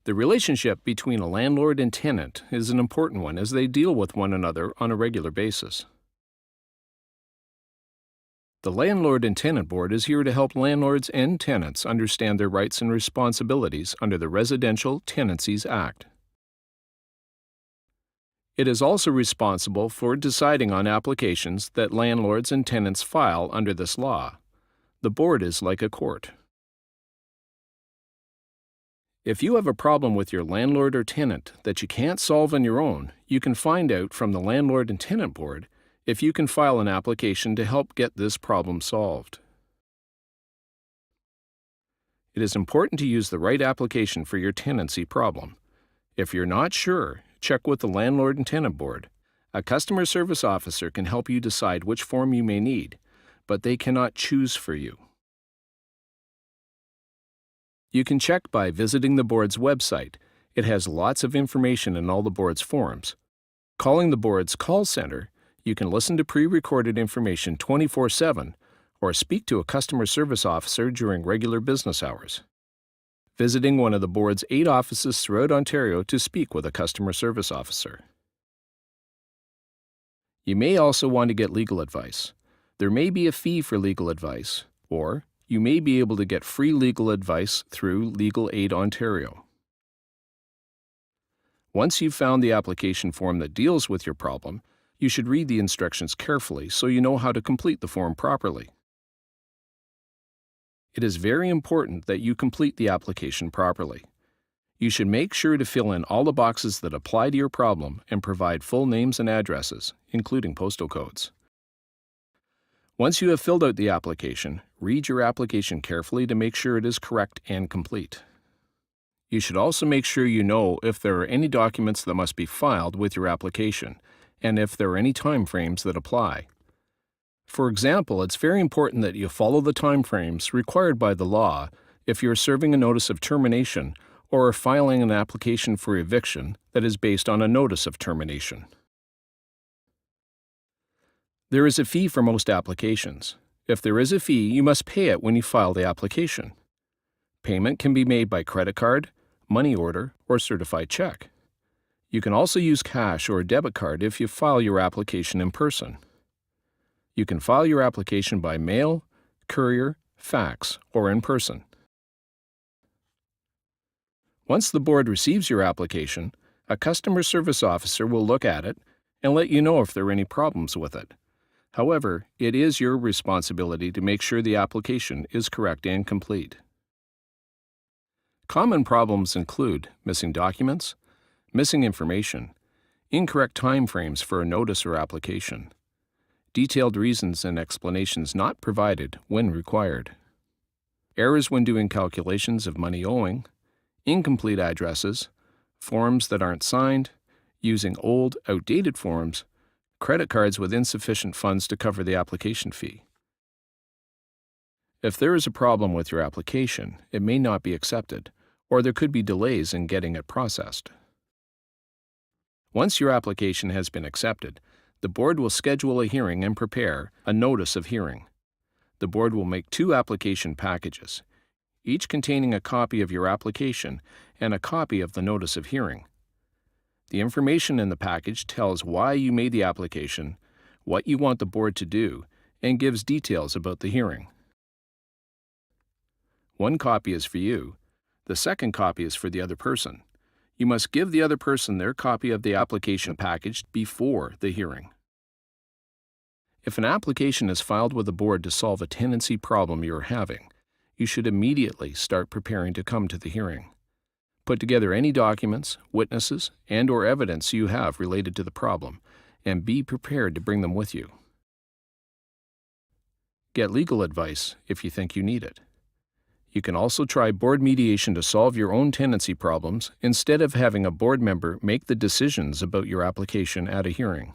The relationship between a landlord and tenant is an important one as they deal with one another on a regular basis. The Landlord and Tenant Board is here to help landlords and tenants understand their rights and responsibilities under the Residential Tenancies Act. It is also responsible for deciding on applications that landlords and tenants file under this law. The board is like a court. If you have a problem with your landlord or tenant that you can't solve on your own, you can find out from the Landlord and Tenant Board if you can file an application to help get this problem solved. It is important to use the right application for your tenancy problem. If you're not sure, check with the Landlord and Tenant Board. A customer service officer can help you decide which form you may need, but they cannot choose for you. You can check by visiting the board's website. It has lots of information in all the board's forms. Calling the board's call center, you can listen to pre-recorded information 24/7 or speak to a customer service officer during regular business hours. Visiting one of the board's 8 offices throughout Ontario to speak with a customer service officer. You may also want to get legal advice. There may be a fee for legal advice, or you may be able to get free legal advice through Legal Aid Ontario. Once you've found the application form that deals with your problem, you should read the instructions carefully so you know how to complete the form properly. It is very important that you complete the application properly. You should make sure to fill in all the boxes that apply to your problem and provide full names and addresses, including postal codes. Once you have filled out the application, read your application carefully to make sure it is correct and complete. You should also make sure you know if there are any documents that must be filed with your application, and if there are any time frames that apply. For example, it's very important that you follow the time frames required by the law if you're serving a notice of termination or are filing an application for eviction that is based on a notice of termination. There is a fee for most applications. If there is a fee, you must pay it when you file the application. Payment can be made by credit card, money order, or certified check. You can also use cash or a debit card if you file your application in person. You can file your application by mail, courier, fax, or in person. Once the board receives your application, a customer service officer will look at it and let you know if there are any problems with it. However, it is your responsibility to make sure the application is correct and complete. Common problems include missing documents, missing information, incorrect time frames for a notice or application, detailed reasons and explanations not provided when required, errors when doing calculations of money owing, incomplete addresses, forms that aren't signed, using old, outdated forms, credit cards with insufficient funds to cover the application fee. If there is a problem with your application, it may not be accepted, or there could be delays in getting it processed. Once your application has been accepted, the board will schedule a hearing and prepare a notice of hearing. The board will make 2 application packages, each containing a copy of your application and a copy of the notice of hearing. The information in the package tells why you made the application, what you want the board to do, and gives details about the hearing. One copy is for you. The second copy is for the other person. You must give the other person their copy of the application package before the hearing. If an application is filed with the board to solve a tenancy problem you are having, you should immediately start preparing to come to the hearing. Put together any documents, witnesses, and/or evidence you have related to the problem, and be prepared to bring them with you. Get legal advice if you think you need it. You can also try board mediation to solve your own tenancy problems instead of having a board member make the decisions about your application at a hearing.